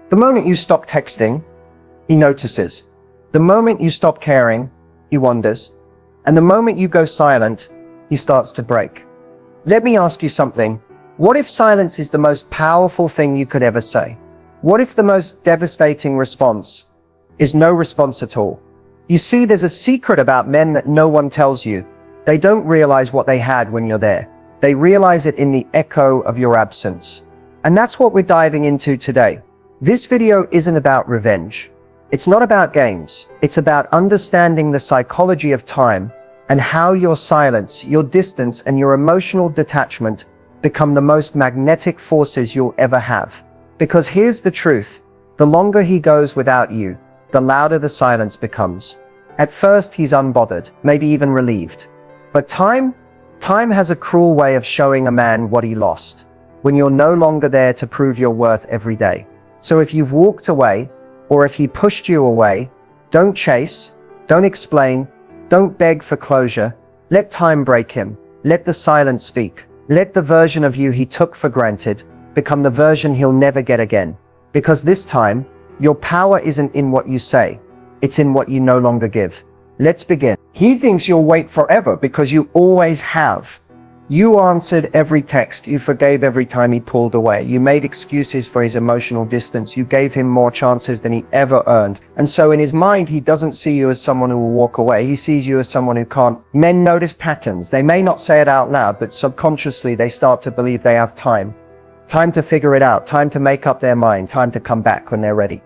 The moment you stop texting, he notices. The moment you stop caring, he wonders. And the moment you go silent, he starts to break. Let me ask you something. What if silence is the most powerful thing you could ever say? What if the most devastating response is no response at all? You see, there's a secret about men that no one tells you. They don't realize what they had when you're there. They realize it in the echo of your absence. And that's what we're diving into today. This video isn't about revenge. It's not about games. It's about understanding the psychology of time and how your silence, your distance, and your emotional detachment become the most magnetic forces you'll ever have. Because here's the truth. The longer he goes without you, the louder the silence becomes. At first, he's unbothered, maybe even relieved. But time has a cruel way of showing a man what he lost, when you're no longer there to prove your worth every day. So if you've walked away, or if he pushed you away, don't chase, don't explain, don't beg for closure. Let time break him. Let the silence speak. Let the version of you he took for granted become the version he'll never get again. Because this time, your power isn't in what you say. It's in what you no longer give. Let's begin. He thinks you'll wait forever because you always have. You answered every text. You forgave every time he pulled away. You made excuses for his emotional distance. You gave him more chances than he ever earned. And so in his mind, he doesn't see you as someone who will walk away. He sees you as someone who can't. Men notice patterns. They may not say it out loud, but subconsciously they start to believe they have time. Time to figure it out. Time to make up their mind. Time to come back when they're ready.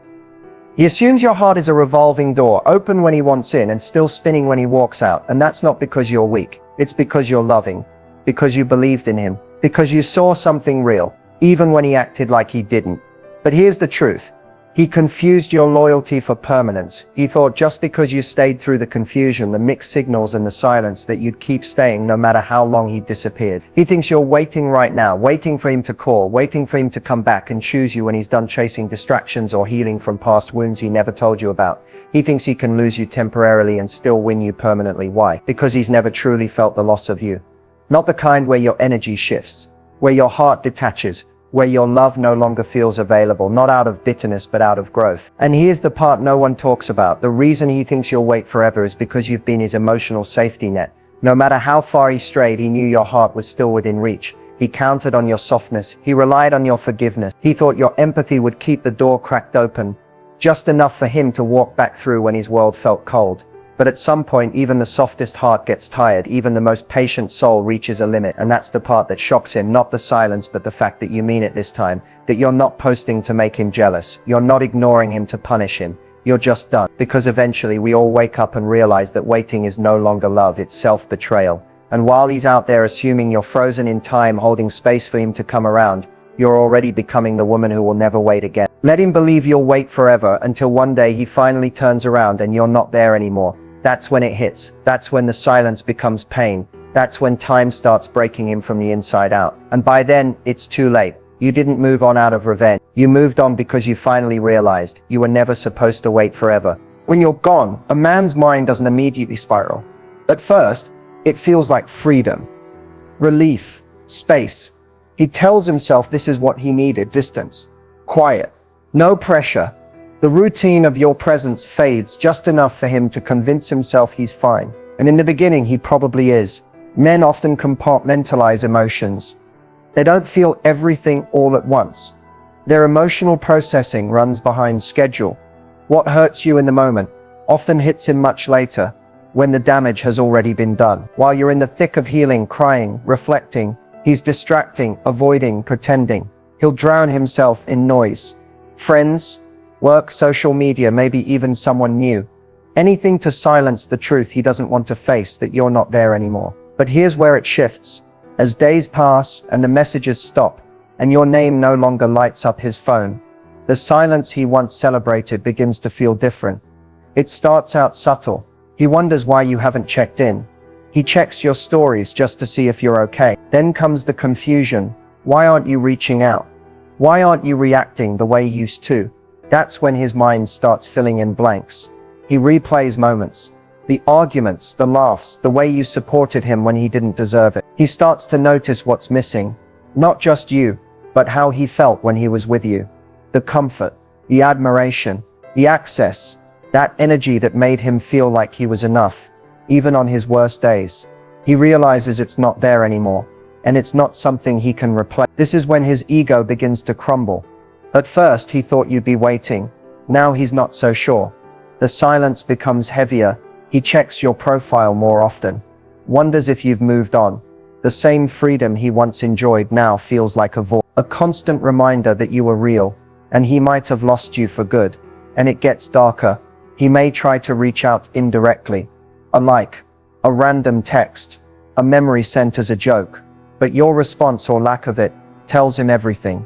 He assumes your heart is a revolving door, open when he wants in and still spinning when he walks out. And that's not because you're weak. It's because you're loving. Because you believed in him. Because you saw something real, even when he acted like he didn't. But here's the truth. He confused your loyalty for permanence. He thought just because you stayed through the confusion, the mixed signals and the silence that you'd keep staying no matter how long he disappeared. He thinks you're waiting right now, waiting for him to call, waiting for him to come back and choose you when he's done chasing distractions or healing from past wounds he never told you about. He thinks he can lose you temporarily and still win you permanently. Why? Because he's never truly felt the loss of you. Not the kind where your energy shifts, where your heart detaches, where your love no longer feels available, not out of bitterness but out of growth. And here's the part no one talks about. The reason he thinks you'll wait forever is because you've been his emotional safety net. No matter how far he strayed, he knew your heart was still within reach. He counted on your softness. He relied on your forgiveness. He thought your empathy would keep the door cracked open, just enough for him to walk back through when his world felt cold. But at some point, even the softest heart gets tired. Even the most patient soul reaches a limit. And that's the part that shocks him, not the silence, but the fact that you mean it this time. That you're not posting to make him jealous. You're not ignoring him to punish him. You're just done. Because eventually we all wake up and realize that waiting is no longer love, it's self-betrayal. And while he's out there assuming you're frozen in time, holding space for him to come around, you're already becoming the woman who will never wait again. Let him believe you'll wait forever until one day he finally turns around and you're not there anymore. That's when it hits. That's when the silence becomes pain. That's when time starts breaking him from the inside out. And by then, it's too late. You didn't move on out of revenge. You moved on because you finally realized you were never supposed to wait forever. When you're gone, a man's mind doesn't immediately spiral. At first, it feels like freedom, relief, space. He tells himself this is what he needed: distance, quiet, no pressure. The routine of your presence fades just enough for him to convince himself he's fine. And in the beginning, he probably is. Men often compartmentalize emotions. They don't feel everything all at once. Their emotional processing runs behind schedule. What hurts you in the moment often hits him much later, when the damage has already been done. While you're in the thick of healing, crying, reflecting, he's distracting, avoiding, pretending. He'll drown himself in noise. Friends, work, social media, maybe even someone new. Anything to silence the truth he doesn't want to face, that you're not there anymore. But here's where it shifts. As days pass and the messages stop, and your name no longer lights up his phone, the silence he once celebrated begins to feel different. It starts out subtle. He wonders why you haven't checked in. He checks your stories just to see if you're okay. Then comes the confusion. Why aren't you reaching out? Why aren't you reacting the way you used to? That's when his mind starts filling in blanks. He replays moments, the arguments, the laughs, the way you supported him when he didn't deserve it. He starts to notice what's missing. Not just you, but how he felt when he was with you. The comfort, the admiration, the access, that energy that made him feel like he was enough, even on his worst days. He realizes it's not there anymore, and it's not something he can replace. This is when his ego begins to crumble. At first, he thought you'd be waiting. Now he's not so sure. The silence becomes heavier. He checks your profile more often, wonders if you've moved on. The same freedom he once enjoyed now feels like a void, a constant reminder that you were real, and he might have lost you for good. And it gets darker. He may try to reach out indirectly, a like, a random text, a memory sent as a joke, but your response or lack of it tells him everything.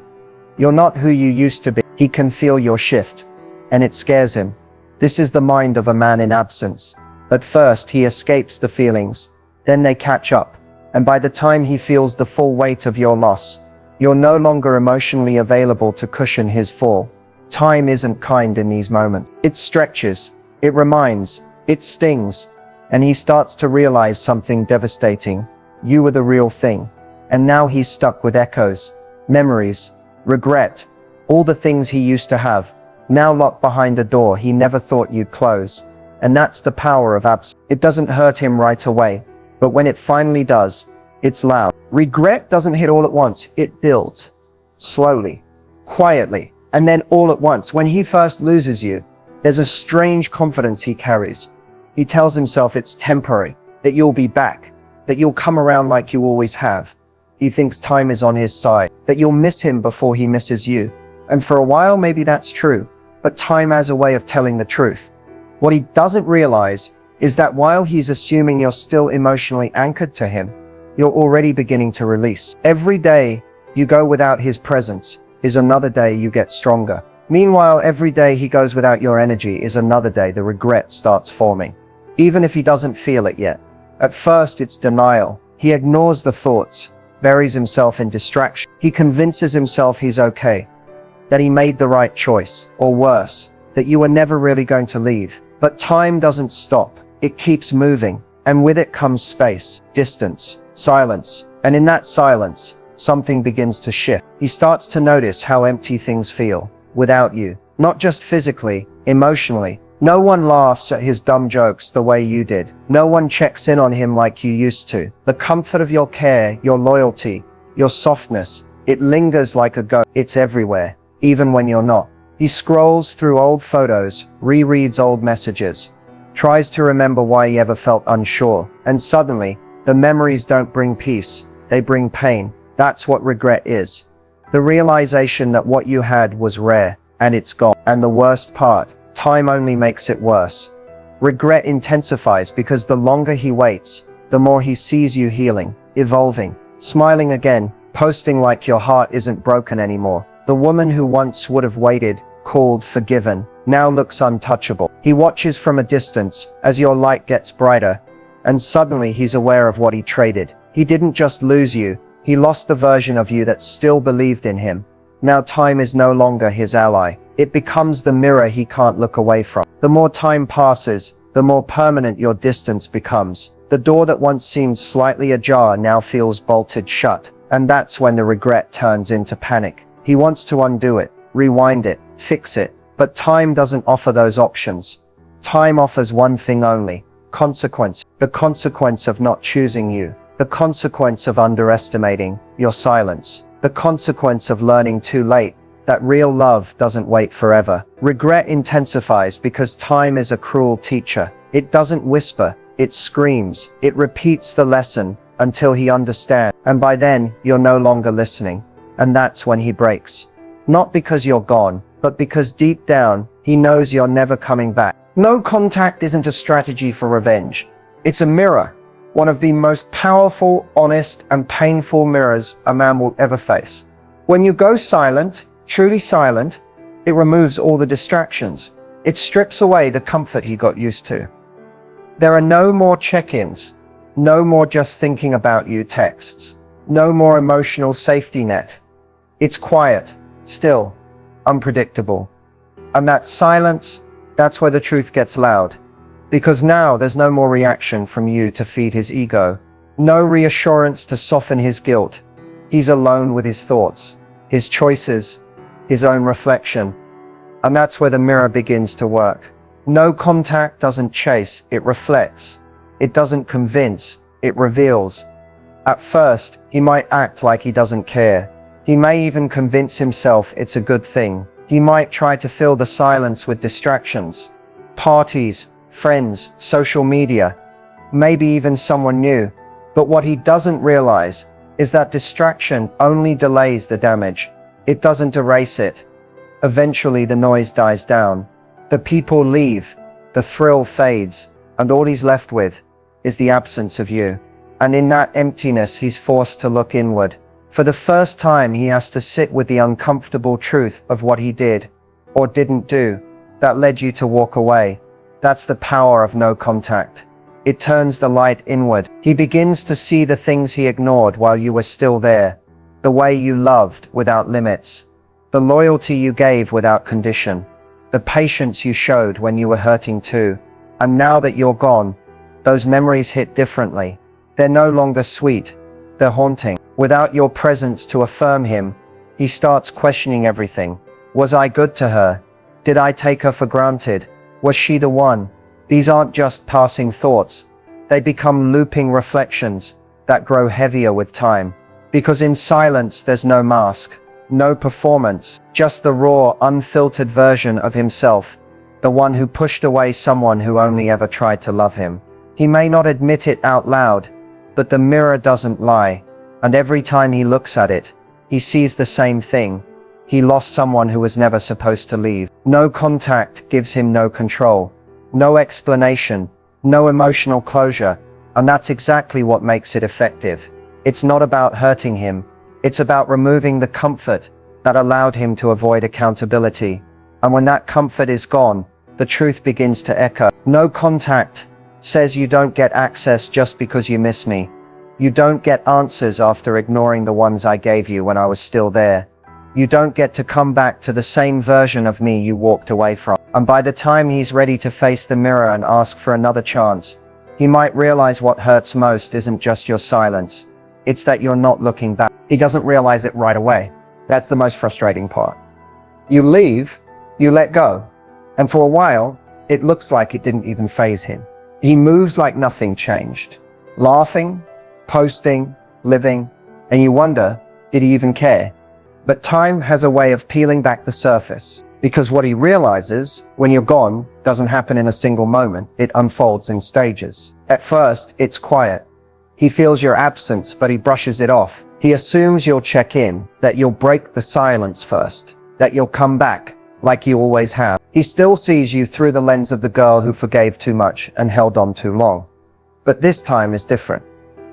You're not who you used to be. He can feel your shift, and it scares him. This is the mind of a man in absence. At first, he escapes the feelings, then they catch up, and by the time he feels the full weight of your loss, you're no longer emotionally available to cushion his fall. Time isn't kind in these moments. It stretches, it reminds, it stings, and he starts to realize something devastating. You were the real thing, and now he's stuck with echoes, memories, regret, all the things he used to have, now locked behind a door he never thought you'd close. And that's the power of absence. It doesn't hurt him right away, but when it finally does, it's loud. Regret doesn't hit all at once. It builds, slowly, quietly, and then all at once. When he first loses you, there's a strange confidence he carries. He tells himself it's temporary, that you'll be back, that you'll come around like you always have. He thinks time is on his side, that you'll miss him before he misses you. And for a while, maybe that's true, but time has a way of telling the truth. What he doesn't realize is that while he's assuming you're still emotionally anchored to him, you're already beginning to release. Every day you go without his presence is another day you get stronger. Meanwhile, every day he goes without your energy is another day the regret starts forming, even if he doesn't feel it yet. At first, it's denial. He ignores the thoughts, buries himself in distraction. He convinces himself he's okay, that he made the right choice, or worse, that you were never really going to leave. But time doesn't stop. It keeps moving, and with it comes space, distance, silence. And in that silence, something begins to shift. He starts to notice how empty things feel without you, not just physically, emotionally. No one laughs at his dumb jokes the way you did. No one checks in on him like you used to. The comfort of your care, your loyalty, your softness, it lingers like a ghost. It's everywhere, even when you're not. He scrolls through old photos, rereads old messages, tries to remember why he ever felt unsure, and suddenly, the memories don't bring peace, they bring pain. That's what regret is. The realization that what you had was rare, and it's gone. And the worst part, time only makes it worse. Regret intensifies because the longer he waits, the more he sees you healing, evolving, smiling again, posting like your heart isn't broken anymore. The woman who once would have waited, called, forgiven, now looks untouchable. He watches from a distance as your light gets brighter, and suddenly he's aware of what he traded. He didn't just lose you, he lost the version of you that still believed in him. Now time is no longer his ally. It becomes the mirror he can't look away from. The more time passes, the more permanent your distance becomes. The door that once seemed slightly ajar now feels bolted shut, and that's when the regret turns into panic. He wants to undo it, rewind it, fix it, but time doesn't offer those options. Time offers one thing only: consequence. The consequence of not choosing you. The consequence of underestimating your silence. The consequence of learning too late that real love doesn't wait forever. Regret intensifies because time is a cruel teacher. It doesn't whisper, it screams. It repeats the lesson until he understands. And by then, you're no longer listening. And that's when he breaks. Not because you're gone, but because deep down, he knows you're never coming back. No contact isn't a strategy for revenge. It's a mirror. One of the most powerful, honest, and painful mirrors a man will ever face. When you go silent, truly silent, it removes all the distractions. It strips away the comfort he got used to. There are no more check-ins, no more just thinking about you texts, no more emotional safety net. It's quiet, still, unpredictable. And that silence, that's where the truth gets loud. Because now there's no more reaction from you to feed his ego. No reassurance to soften his guilt. He's alone with his thoughts, his choices, his own reflection. And that's where the mirror begins to work. No contact doesn't chase, it reflects. It doesn't convince, it reveals. At first, he might act like he doesn't care. He may even convince himself it's a good thing. He might try to fill the silence with distractions. Parties, friends, social media, maybe even someone new. But what he doesn't realize is that distraction only delays the damage. It doesn't erase it. Eventually the noise dies down. The people leave, the thrill fades, and all he's left with is the absence of you. And in that emptiness, he's forced to look inward. For the first time, he has to sit with the uncomfortable truth of what he did or didn't do that led you to walk away. That's the power of no contact. It turns the light inward. He begins to see the things he ignored while you were still there. The way you loved without limits. The loyalty you gave without condition. The patience you showed when you were hurting too. And now that you're gone, those memories hit differently. They're no longer sweet. They're haunting. Without your presence to affirm him, he starts questioning everything. Was I good to her? Did I take her for granted? Was she the one? These aren't just passing thoughts. They become looping reflections that grow heavier with time. Because in silence there's no mask, no performance, just the raw, unfiltered version of himself, the one who pushed away someone who only ever tried to love him. He may not admit it out loud, but the mirror doesn't lie, and every time he looks at it, he sees the same thing. He lost someone who was never supposed to leave. No contact gives him no control, no explanation, no emotional closure, and that's exactly what makes it effective. It's not about hurting him. It's about removing the comfort that allowed him to avoid accountability. And when that comfort is gone, the truth begins to echo. No contact says you don't get access just because you miss me. You don't get answers after ignoring the ones I gave you when I was still there. You don't get to come back to the same version of me you walked away from. And by the time he's ready to face the mirror and ask for another chance, he might realize what hurts most isn't just your silence. It's that you're not looking back. He doesn't realize it right away. That's the most frustrating part. You leave, you let go, and for a while, it looks like it didn't even faze him. He moves like nothing changed, laughing, posting, living, and you wonder, did he even care? But time has a way of peeling back the surface, because what he realizes when you're gone doesn't happen in a single moment. It unfolds in stages. At first, it's quiet. He feels your absence, but he brushes it off. He assumes you'll check in, that you'll break the silence first, that you'll come back, like you always have. He still sees you through the lens of the girl who forgave too much and held on too long. But this time is different.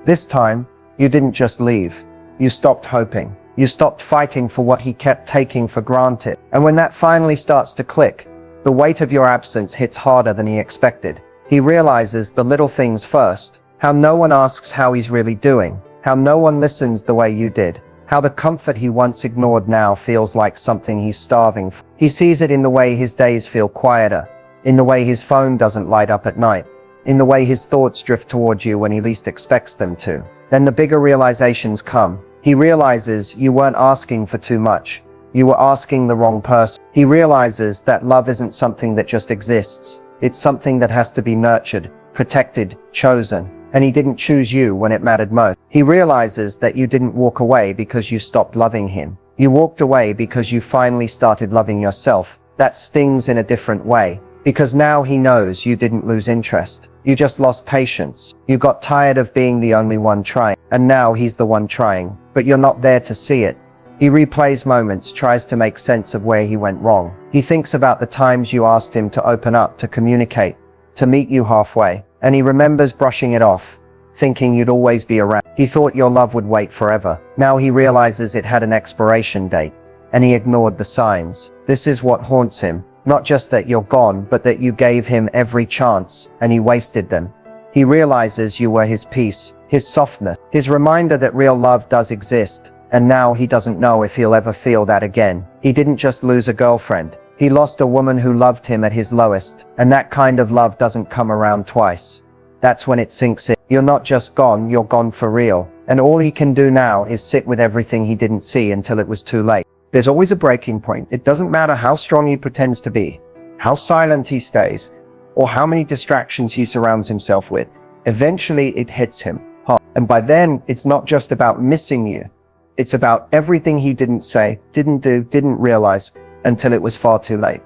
This time, you didn't just leave. You stopped hoping. You stopped fighting for what he kept taking for granted. And when that finally starts to click, the weight of your absence hits harder than he expected. He realizes the little things first. How no one asks how he's really doing. How no one listens the way you did. How the comfort he once ignored now feels like something he's starving for. He sees it in the way his days feel quieter, in the way his phone doesn't light up at night, in the way his thoughts drift towards you when he least expects them to. Then the bigger realizations come. He realizes you weren't asking for too much. You were asking the wrong person. He realizes that love isn't something that just exists. It's something that has to be nurtured, protected, chosen. And he didn't choose you when it mattered most. He realizes that you didn't walk away because you stopped loving him. You walked away because you finally started loving yourself. That stings in a different way. Because now he knows you didn't lose interest. You just lost patience. You got tired of being the only one trying. And now he's the one trying. But you're not there to see it. He replays moments, tries to make sense of where he went wrong. He thinks about the times you asked him to open up, to communicate, to meet you halfway. And he remembers brushing it off, thinking you'd always be around. He thought your love would wait forever. Now he realizes it had an expiration date, and he ignored the signs. This is what haunts him. Not just that you're gone, but that you gave him every chance, and he wasted them. He realizes you were his peace, his softness, his reminder that real love does exist, and now he doesn't know if he'll ever feel that again. He didn't just lose a girlfriend. He lost a woman who loved him at his lowest, and that kind of love doesn't come around twice. That's when it sinks in. You're not just gone, you're gone for real. And all he can do now is sit with everything he didn't see until it was too late. There's always a breaking point. It doesn't matter how strong he pretends to be, how silent he stays, or how many distractions he surrounds himself with. Eventually it hits him hard. And by then, it's not just about missing you. It's about everything he didn't say, didn't do, didn't realize until it was far too late.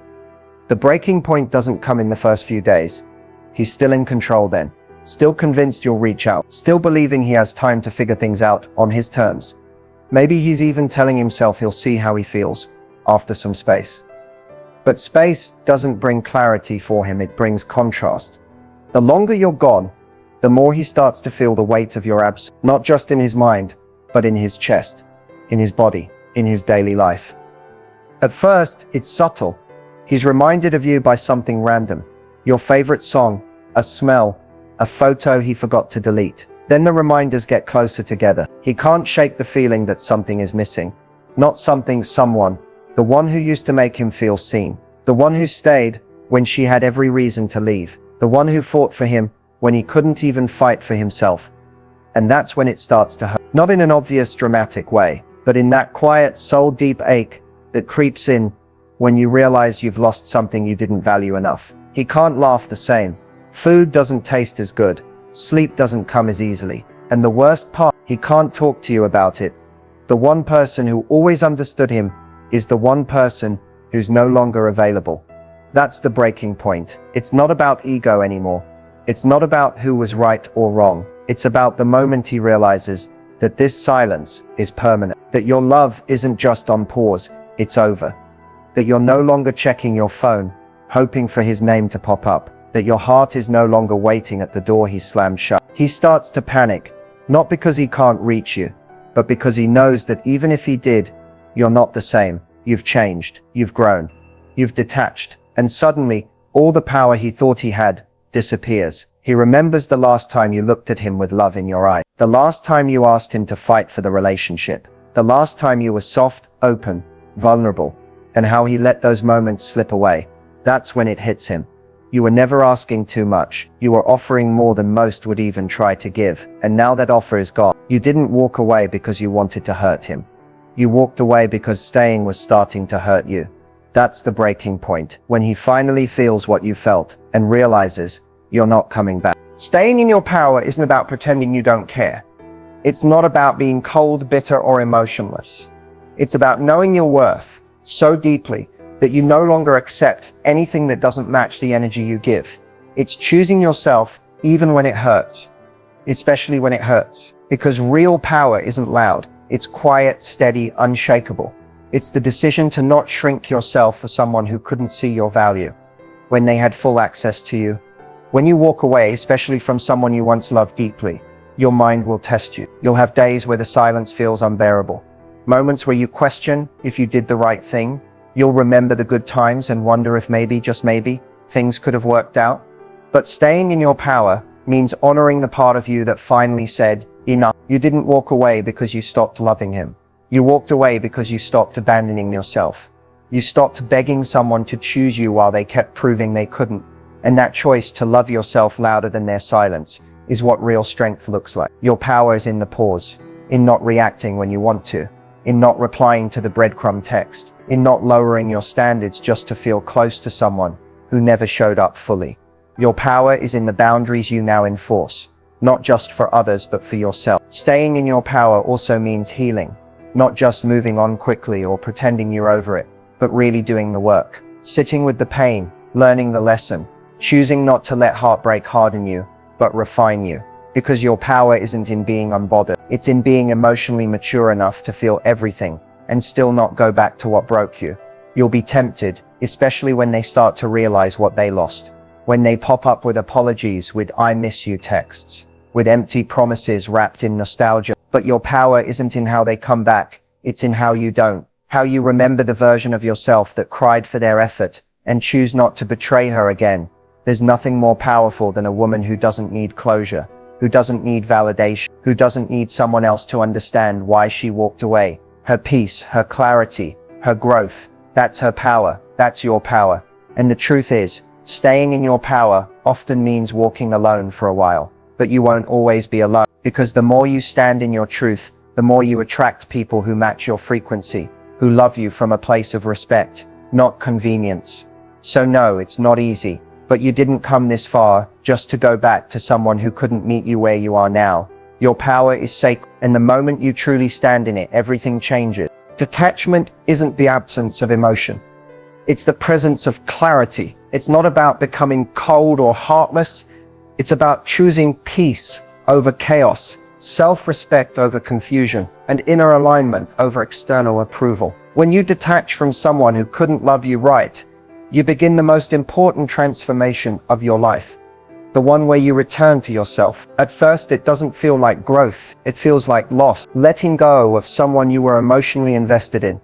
The breaking point doesn't come in the first few days. He's still in control then, still convinced you'll reach out, still believing he has time to figure things out on his terms. Maybe he's even telling himself he'll see how he feels after some space. But space doesn't bring clarity for him, it brings contrast. The longer you're gone, the more he starts to feel the weight of your absence, not just in his mind, but in his chest, in his body, in his daily life. At first, it's subtle. He's reminded of you by something random. Your favorite song, a smell, a photo he forgot to delete. Then the reminders get closer together. He can't shake the feeling that something is missing. Not something, someone. The one who used to make him feel seen. The one who stayed when she had every reason to leave. The one who fought for him when he couldn't even fight for himself. And that's when it starts to hurt. Not in an obvious dramatic way, but in that quiet, soul-deep ache that creeps in when you realize you've lost something you didn't value enough. He can't laugh the same. Food doesn't taste as good. Sleep doesn't come as easily. And the worst part, he can't talk to you about it. The one person who always understood him is the one person who's no longer available. That's the breaking point. It's not about ego anymore. It's not about who was right or wrong. It's about the moment he realizes that this silence is permanent, that your love isn't just on pause, it's over, that you're no longer checking your phone, hoping for his name to pop up, that your heart is no longer waiting at the door he slammed shut. He starts to panic, not because he can't reach you, but because he knows that even if he did, you're not the same. You've changed, you've grown, you've detached, and suddenly, all the power he thought he had disappears. He remembers the last time you looked at him with love in your eye, the last time you asked him to fight for the relationship, the last time you were soft, open, vulnerable, and how he let those moments slip away. That's when it hits him. You were never asking too much. You were offering more than most would even try to give. And now that offer is gone. You didn't walk away because you wanted to hurt him. You walked away because staying was starting to hurt you. That's the breaking point, when he finally feels what you felt and realizes you're not coming back. Staying in your power isn't about pretending you don't care. It's not about being cold, bitter, or emotionless. It's about knowing your worth so deeply that you no longer accept anything that doesn't match the energy you give. It's choosing yourself even when it hurts, especially when it hurts. Because real power isn't loud. It's quiet, steady, unshakable. It's the decision to not shrink yourself for someone who couldn't see your value when they had full access to you. When you walk away, especially from someone you once loved deeply, your mind will test you. You'll have days where the silence feels unbearable. Moments where you question if you did the right thing. You'll remember the good times and wonder if maybe, just maybe, things could have worked out. But staying in your power means honoring the part of you that finally said, enough. You didn't walk away because you stopped loving him. You walked away because you stopped abandoning yourself. You stopped begging someone to choose you while they kept proving they couldn't. And that choice to love yourself louder than their silence is what real strength looks like. Your power is in the pause, in not reacting when you want to, in not replying to the breadcrumb text, in not lowering your standards just to feel close to someone who never showed up fully. Your power is in the boundaries you now enforce, not just for others but for yourself. Staying in your power also means healing, not just moving on quickly or pretending you're over it, but really doing the work, sitting with the pain, learning the lesson, choosing not to let heartbreak harden you, but refine you. Because your power isn't in being unbothered, it's in being emotionally mature enough to feel everything and still not go back to what broke you. You'll be tempted, especially when they start to realize what they lost. When they pop up with apologies, with I miss you texts, with empty promises wrapped in nostalgia. But your power isn't in how they come back, it's in how you don't. How you remember the version of yourself that cried for their effort and choose not to betray her again. There's nothing more powerful than a woman who doesn't need closure, who doesn't need validation, who doesn't need someone else to understand why she walked away. Her peace, her clarity, her growth, that's her power, that's your power. And the truth is, staying in your power often means walking alone for a while. But you won't always be alone, because the more you stand in your truth, the more you attract people who match your frequency. who love you from a place of respect, not convenience. So no, it's not easy, but you didn't come this far just to go back to someone who couldn't meet you where you are now. Your power is sacred, and the moment you truly stand in it, everything changes. Detachment isn't the absence of emotion. It's the presence of clarity. It's not about becoming cold or heartless. It's about choosing peace over chaos, self-respect over confusion, and inner alignment over external approval. When you detach from someone who couldn't love you right, you begin the most important transformation of your life. The one where you return to yourself. At first, it doesn't feel like growth. It feels like loss. Letting go of someone you were emotionally invested in.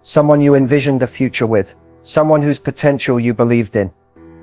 Someone you envisioned a future with. Someone whose potential you believed in.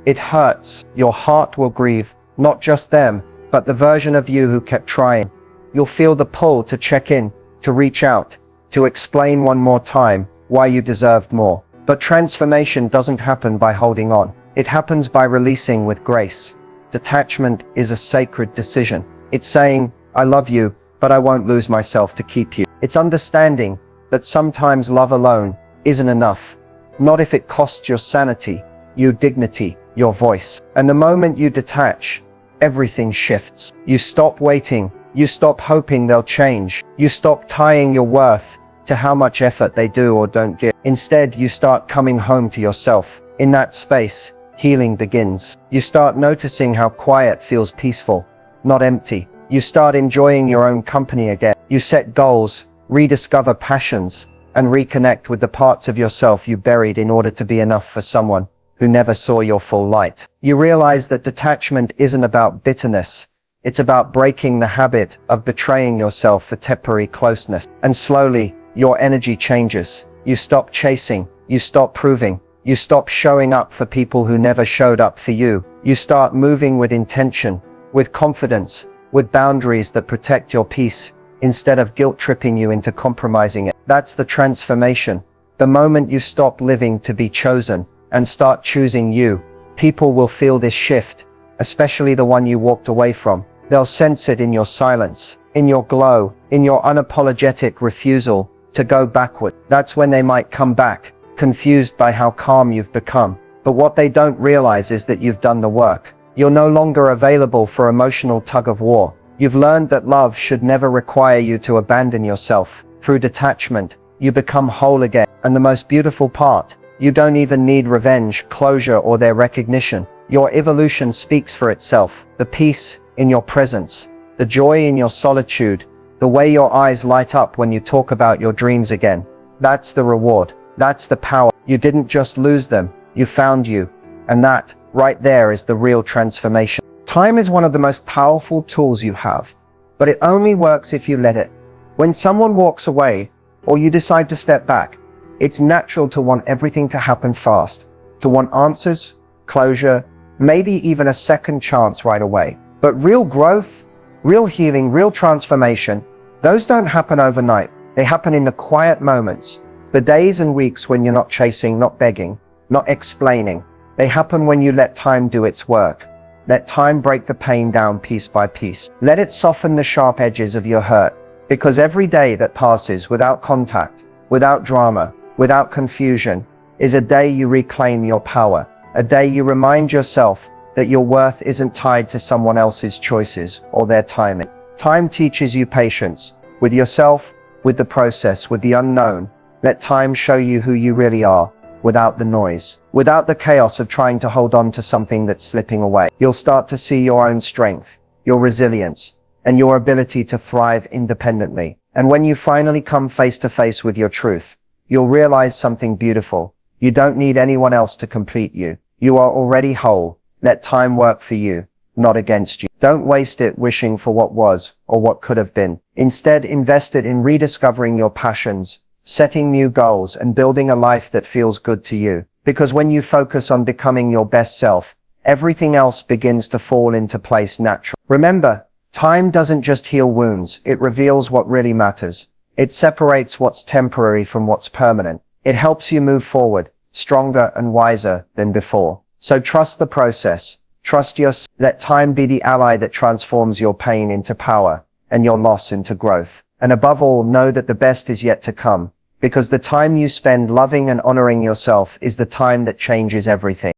It hurts. Your heart will grieve. Not just them, but the version of you who kept trying. You'll feel the pull to check in, to reach out, to explain one more time why you deserved more. But transformation doesn't happen by holding on. It happens by releasing with grace. Detachment is a sacred decision. It's saying, I love you, but I won't lose myself to keep you. It's understanding that sometimes love alone isn't enough. Not if it costs your sanity, your dignity, your voice. And the moment you detach, everything shifts. You stop waiting. You stop hoping they'll change. You stop tying your worth to how much effort they do or don't give. Instead, you start coming home to yourself. In that space, healing begins. You start noticing how quiet feels peaceful, not empty. You start enjoying your own company again. You set goals, rediscover passions, and reconnect with the parts of yourself you buried in order to be enough for someone who never saw your full light. You realize that detachment isn't about bitterness. It's about breaking the habit of betraying yourself for temporary closeness. And slowly, your energy changes. You stop chasing. You stop proving. You stop showing up for people who never showed up for you. You start moving with intention, with confidence, with boundaries that protect your peace, instead of guilt-tripping you into compromising it. That's the transformation. The moment you stop living to be chosen and start choosing you, people will feel this shift, especially the one you walked away from. They'll sense it in your silence, in your glow, in your unapologetic refusal to go backward. That's when they might come back, confused by how calm you've become. But what they don't realize is that you've done the work. You're no longer available for emotional tug of war. You've learned that love should never require you to abandon yourself. Through detachment, you become whole again. And the most beautiful part, you don't even need revenge, closure, or their recognition. Your evolution speaks for itself. The peace in your presence, the joy in your solitude, the way your eyes light up when you talk about your dreams again. That's the reward. That's the power. You didn't just lose them, you found you. And that, right there, is the real transformation. Time is one of the most powerful tools you have, but it only works if you let it. When someone walks away, or you decide to step back, it's natural to want everything to happen fast, to want answers, closure, maybe even a second chance right away. But real growth, real healing, real transformation, those don't happen overnight. They happen in the quiet moments, the days and weeks when you're not chasing, not begging, not explaining. They happen when you let time do its work. Let time break the pain down piece by piece. Let it soften the sharp edges of your hurt. Because every day that passes without contact, without drama, without confusion, is a day you reclaim your power. A day you remind yourself that your worth isn't tied to someone else's choices or their timing. Time teaches you patience with yourself, with the process, with the unknown. Let time show you who you really are, without the noise, without the chaos of trying to hold on to something that's slipping away. You'll start to see your own strength, your resilience, and your ability to thrive independently. And when you finally come face to face with your truth, you'll realize something beautiful. You don't need anyone else to complete you. You are already whole. Let time work for you, not against you. Don't waste it wishing for what was or what could have been. Instead, invest it in rediscovering your passions, setting new goals, and building a life that feels good to you. Because when you focus on becoming your best self, everything else begins to fall into place naturally. Remember, time doesn't just heal wounds, it reveals what really matters. It separates what's temporary from what's permanent. It helps you move forward, stronger and wiser than before. So trust the process. Trust yourself. Let time be the ally that transforms your pain into power and your loss into growth. And above all, know that the best is yet to come, because the time you spend loving and honoring yourself is the time that changes everything.